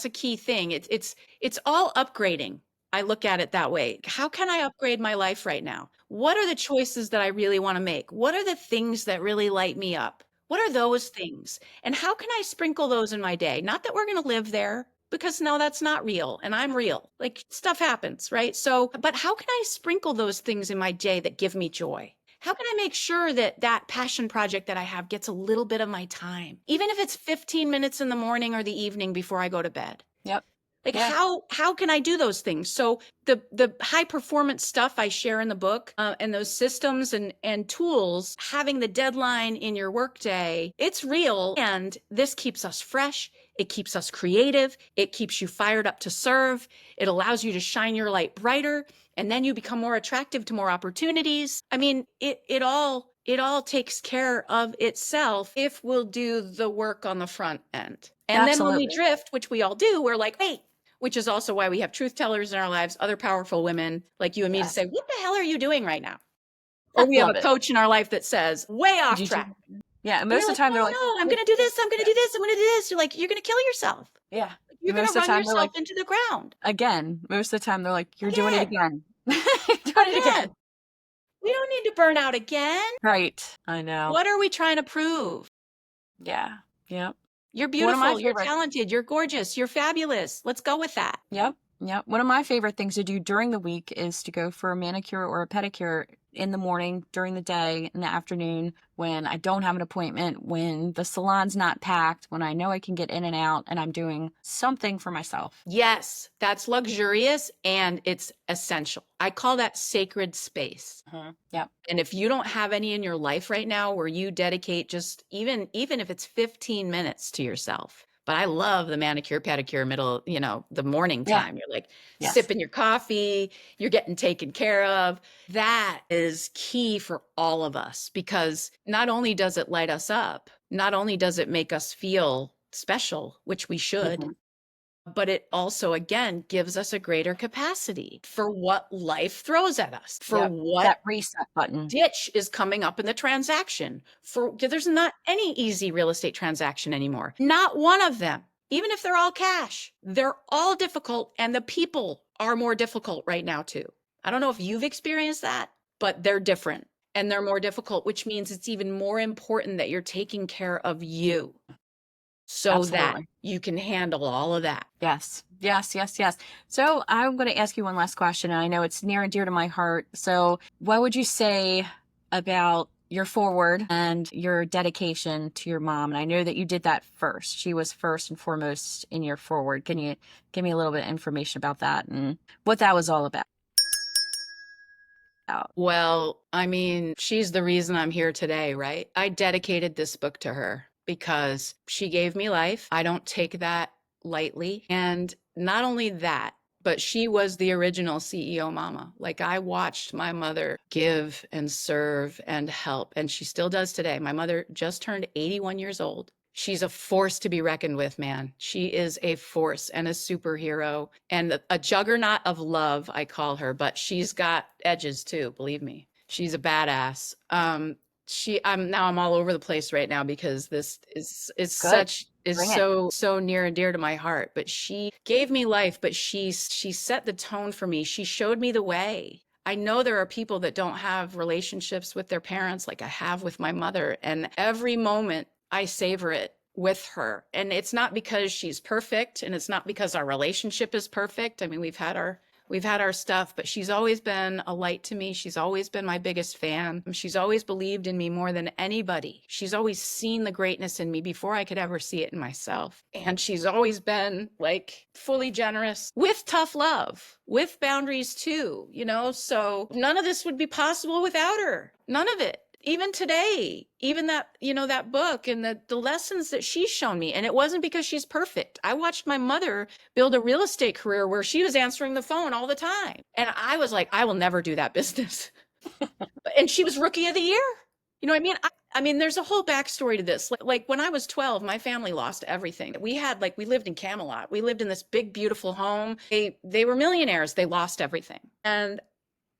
a key thing. It's all upgrading. I look at it that way. How can I upgrade my life right now? What are the choices that I really want to make? What are the things that really light me up? What are those things? And how can I sprinkle those in my day? Not that we're going to live there, because no, that's not real. And I'm real. Like stuff happens, right? So, but how can I sprinkle those things in my day that give me joy? How can I make sure that that passion project that I have gets a little bit of my time, even if it's 15 minutes in the morning or the evening before I go to bed? Yep. Like Yeah. how can I do those things? So the high performance stuff I share in the book, and those systems and tools, having the deadline in your workday, it's real, and this keeps us fresh. It keeps us creative. It keeps you fired up to serve. It allows you to shine your light brighter, and then you become more attractive to more opportunities. I mean, it all takes care of itself if we'll do the work on the front end. And then when we Absolutely. drift, which we all do, we're like, wait, which is also why we have truth tellers in our lives, other powerful women like you and me to Yes. say, what the hell are you doing right now? Or we have Love a it. coach in our life that says, way off Did you? track. Yeah. And And most you're of like, the time no, they're like, no, I'm going to do this. I'm going to do this. I'm going to do this. You're like, you're going to kill yourself. yeah. You're going Most to of the run time they're yourself like, into the ground. again, most of the time they're like, "You're doing it Again, again." You're doing it again. again. We don't need to burn out again. Right. I know. What are we trying to prove? Yeah. Yep. You're One of my beautiful, you're favorite talented, you're gorgeous, you're fabulous. Let's go with that. Yep. Yep. One of my favorite things to do during the week is to go for a manicure or a pedicure in the morning, during the day, in the afternoon, when I don't have an appointment, when the salon's not packed, when I know I can get in and out and I'm doing something for myself. Yes, that's luxurious and it's essential. I call that sacred space. Yep. And if you don't have any in your life right now where you dedicate just even if it's 15 minutes to yourself. But I love the manicure pedicure middle, the morning Yeah. time. You're like Yes. sipping your coffee, you're getting taken care of. That is key for all of us because not only does it light us up, not only does it make us feel special, which we should, Mhm. but it also, again, gives us a greater capacity for what life throws at us, for Yep. what That reset button. ditch is coming up in the transaction. There's not any easy real estate transaction anymore. Not one of them. Even if they're all cash, they're all difficult and the people are more difficult right now too. I don't know if you've experienced that, but they're different and they're more difficult, which means it's even more important that you're taking care of you so that Absolutely. you can handle all of that. Yes. Yes. Yes. Yes. So I'm going to ask you one last question. And I know it's near and dear to my heart. So, what would you say about your forward and your dedication to your mom? And I know that you did that first. She was first and foremost in your forward. Can you give me a little bit of information about that and what that was all about? Well, I mean, she's the reason I'm here today, right? I dedicated this book to her because she gave me life. I don't take that lightly. And not only that, but she was the original CEO mama. Like I watched my mother give and serve and help, and she still does today. My mother just turned 81 years old. She's a force to be reckoned with, man. She is a force and a superhero and a juggernaut of love, I call her, but she's got edges too, believe me. She's a badass. I'm all over the place right now because this is Good. such is Bring it. so near and dear to my heart. But she gave me life, but she set the tone for me. She showed me the way. I know there are people that don't have relationships with their parents like I have with my mother. And every moment I savor it with her. And it's not because she's perfect and it's not because our relationship is perfect. I mean, we've had our stuff, but she's always been a light to me. She's always been my biggest fan. She's always believed in me more than anybody. She's always seen the greatness in me before I could ever see it in myself. And she's always been like fully generous with tough love, with boundaries too, so none of this would be possible without her. None of it. Even today, even that book and the lessons that she's shown me. And it wasn't because she's perfect. I watched my mother build a real estate career where she was answering the phone all the time. And I was like, I will never do that business. And she was rookie of the year. You know what I mean? I mean, there's a whole backstory to this. Like when I was 12, my family lost everything. We lived in Camelot. We lived in this big, beautiful home. They were millionaires. They lost everything. And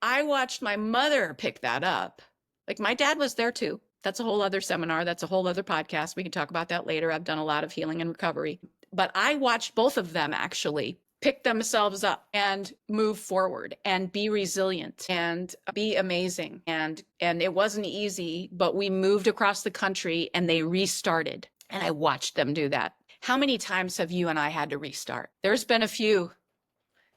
I watched my mother pick that up. Like my dad was there too. That's a whole other seminar. That's a whole other podcast. We can talk about that later. I've done a lot of healing and recovery. But I watched both of them actually pick themselves up and move forward and be resilient and be amazing. And it wasn't easy, but we moved across the country and they restarted. And I watched them do that. How many times have you and I had to restart? There's been a few.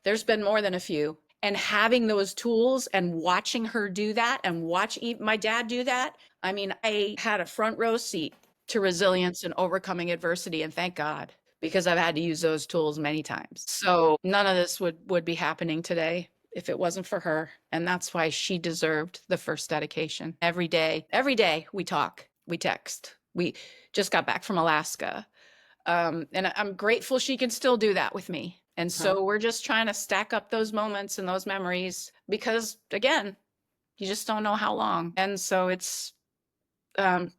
There's been more than a few. And having those tools and watching her do that and watch my dad do that, I mean, I had a front row seat to resilience and overcoming adversity. And thank God, because I've had to use those tools many times. So none of this would be happening today if it wasn't for her. And that's why she deserved the first dedication. Every day we talk, we text. We just got back from Alaska. And I'm grateful she can still do that with me. And Mhm. so we're just trying to stack up those moments and those memories because, again, you just don't know how long. And so um,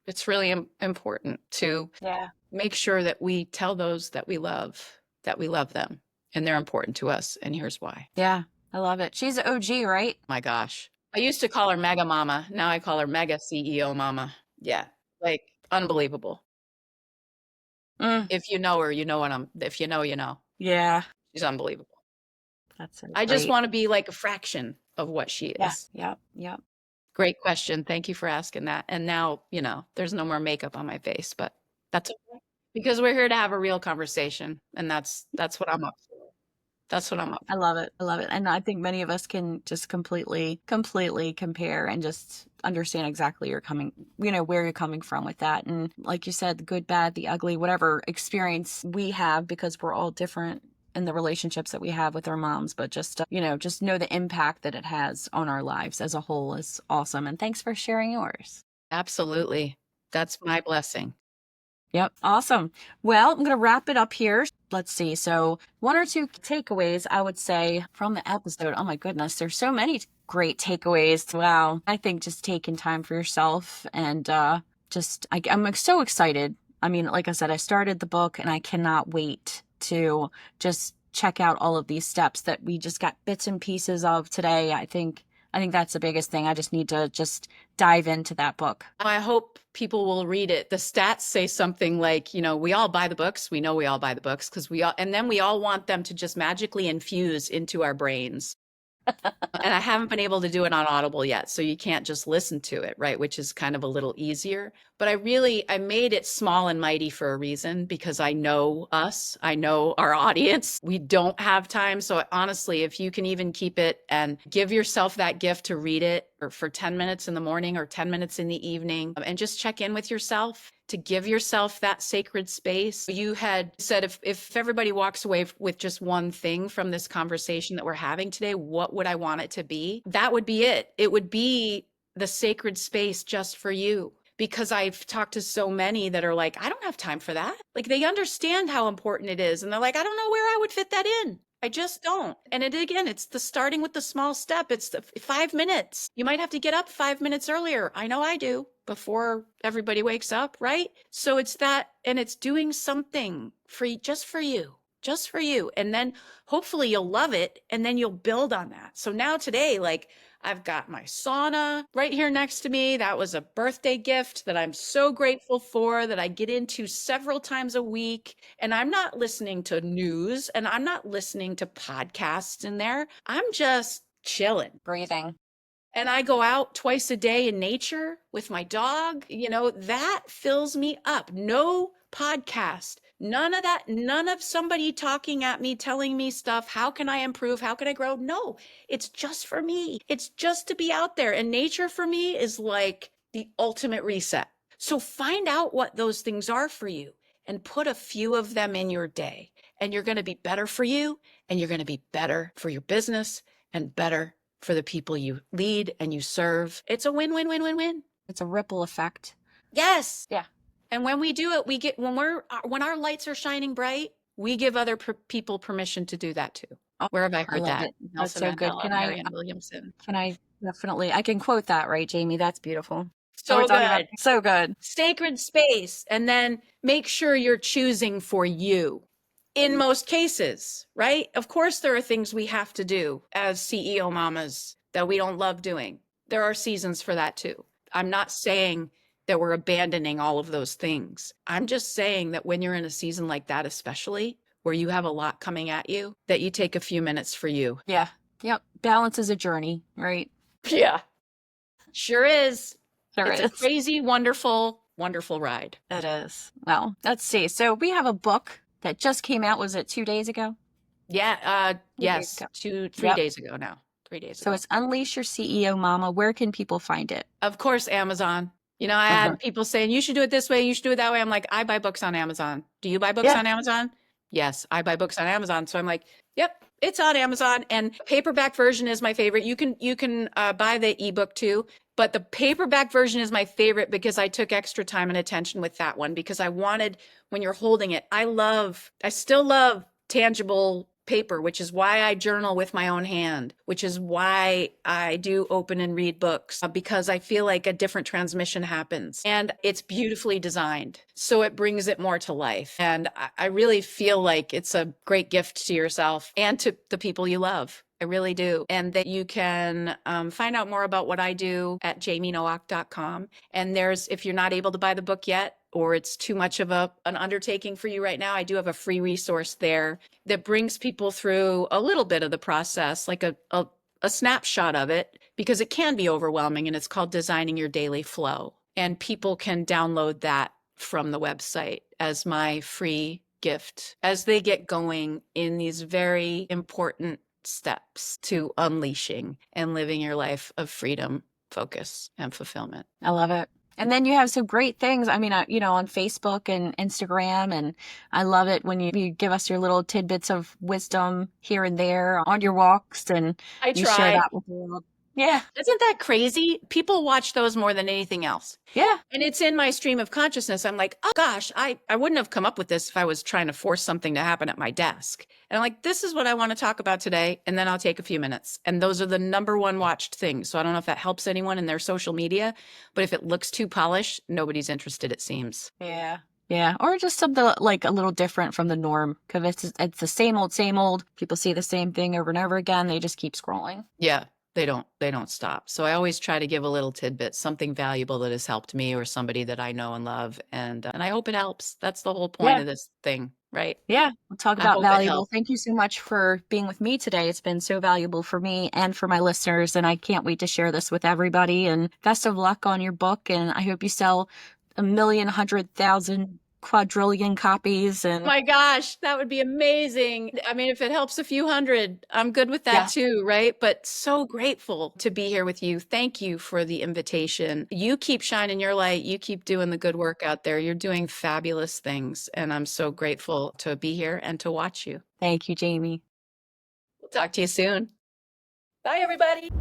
it's really important to Yeah. make sure that we tell those that we love them and they're important to us. And here's why. Yeah. I love it. She's an OG, right? My gosh. I used to call her Mega Mama. Now I call her Mega CEO Mama. Yeah. Like unbelievable. Mm, If you know her, you know if you know, you know. yeah, She's unbelievable. that's so I just great. want to be like a fraction of what she Yeah, is. yep, yep. Great question. Thank you for asking that. And now, there's no more makeup on my face, but that's okay because we're here to have a real conversation, and that's what I'm up for. That's what I'm up I for. love it. I love it. And I think many of us can just completely compare and just understand exactly where you're coming from with that. And like you said, the good, bad, the ugly, whatever experience we have, because we're all different in the relationships that we have with our moms, but just know the impact that it has on our lives as a whole is awesome. And thanks for sharing yours. Absolutely. That's my blessing. Yep. Awesome. Well, I'm going to wrap it up here. Let's see. So, one or two takeaways I would say from the episode. Oh my goodness, there's so many great takeaways. Wow. I think just taking time for yourself and I'm like, so excited. I mean, like I said, I started the book and I cannot wait to just check out all of these steps that we just got bits and pieces of today. I think that's the biggest thing. I just need to just dive into that book. I hope people will read it. The stats say something like, we all buy the books. We know we all buy the books because and then we all want them to just magically infuse into our brains. And I haven't been able to do it on Audible yet, so you can't just listen to it, right? Which is kind of a little easier. But I made it small and mighty for a reason because I know us, I know our audience. We don't have time. So honestly, if you can even keep it and give yourself that gift to read it or for 10 minutes in the morning or 10 minutes in the evening, and just check in with yourself to give yourself that sacred space. You had said if everybody walks away with just one thing from this conversation that we're having today, what would I want it to be? That would be it. It would be the sacred space just for you. Because I've talked to so many that are like, I don't have time for that. Like they understand how important it is. And they're like, I don't know where I would fit that in. I just don't. And it's the starting with the small step. It's the 5 minutes. You might have to get up 5 minutes earlier. I know I do before everybody wakes up, right? So it's that, and it's doing something just for you, just for you. And then hopefully you'll love it. And then you'll build on that. So now today, like I've got my sauna right here next to me. That was a birthday gift that I'm so grateful for that I get into several times a week. And I'm not listening to news and I'm not listening to podcasts in there. I'm just chilling. Breathing. And I go out twice a day in nature with my dog, that fills me up. No podcast, none of that, none of somebody talking at me, telling me stuff. How can I improve? How can I grow? No, it's just for me. It's just to be out there. And nature for me is like the ultimate reset. So find out what those things are for you and put a few of them in your day. And you're going to be better for you and you're going to be better for your business and better for the people you lead and you serve. It's a win, win, win, win, win. It's a ripple effect. Yes. Yeah. And when we do it, when our lights are shining bright, we give other people permission to do that too. Oh, Where have I I heard love that? it. That's Nelson so good. Mandela, Marianne Williamson. I can quote that, right, Jamie? That's beautiful. Oh, we're So talking about good. so good. Sacred space. And then make sure you're choosing for you in most cases, right? Of course, there are things we have to do as CEO mamas that we don't love doing. There are seasons for that too. I'm not saying that we're abandoning all of those things. I'm just saying that when you're in a season like that, especially where you have a lot coming at you, that you take a few minutes for you. Yeah. Yep. Balance is a journey, right? Yeah, sure is. There It's a is. crazy, wonderful, wonderful ride. It is. Well, let's see. So we have a book that just came out. Was it 2 days ago? Yeah, 2 days yes, ago. 3 Yep. days ago now. 3 days So ago. it's Unleash Your CEO Mama. Where can people find it? Of course, Amazon. I Uh-huh. had people saying, you should do it this way, you should do it that way. I'm like, I buy books on Amazon. Do you buy books Yeah. on Amazon? Yes, I buy books on Amazon. So I'm like, yep, it's on Amazon. And paperback version is my favorite. You can buy the ebook too, but the paperback version is my favorite because I took extra time and attention with that one because I wanted when you're holding it. I still love tangible paper, which is why I journal with my own hand, which is why I do open and read books because I feel like a different transmission happens and it's beautifully designed. So it brings it more to life. And I really feel like it's a great gift to yourself and to the people you love. I really do. And that you can find out more about what I do at jamienowak.com. And if you're not able to buy the book yet, or it's too much of an undertaking for you right now, I do have a free resource there that brings people through a little bit of the process, like a snapshot of it, because it can be overwhelming, and it's called Designing Your Daily Flow. And people can download that from the website as my free gift as they get going in these very important steps to unleashing and living your life of freedom, focus, and fulfillment. I love it. And then you have some great things. I mean, on Facebook and Instagram, and I love it when you give us your little tidbits of wisdom here and there on your walks, and I you share try. that with the world. Yeah, Isn't that crazy? People watch those more than anything else. yeah, And it's in my stream of consciousness. I'm like, oh gosh, I wouldn't have come up with this if I was trying to force something to happen at my desk. And I'm like, this is what I want to talk about today. And then I'll take a few minutes. And those are the number one watched things. So I don't know if that helps anyone in their social media, but if it looks too polished, nobody's interested, it seems. yeah. Yeah, or just something like a little different from the norm, because it's the same old, same old. People see the same thing over and over again. They just keep scrolling. Yeah, they don't stop. So I always try to give a little tidbit, something valuable that has helped me or somebody that I know and love, and I hope it helps. That's the whole point Yeah. of this thing, right? Yeah, we'll talk I about hope it valuable. helps. Thank you so much for being with me today. It's been so valuable for me and for my listeners, and I can't wait to share this with everybody. And best of luck on your book, and I hope you sell 1,000,000, 100,000, quadrillion copies. And My gosh, that would be amazing. I mean, if it helps a few hundred, I'm good with that yeah, too, right? But so grateful to be here with you. Thank you for the invitation. You keep shining your light. You keep doing the good work out there. You're doing fabulous things. And I'm so grateful to be here and to watch you. thank you, Jamie. We'll talk to you soon. Bye, everybody.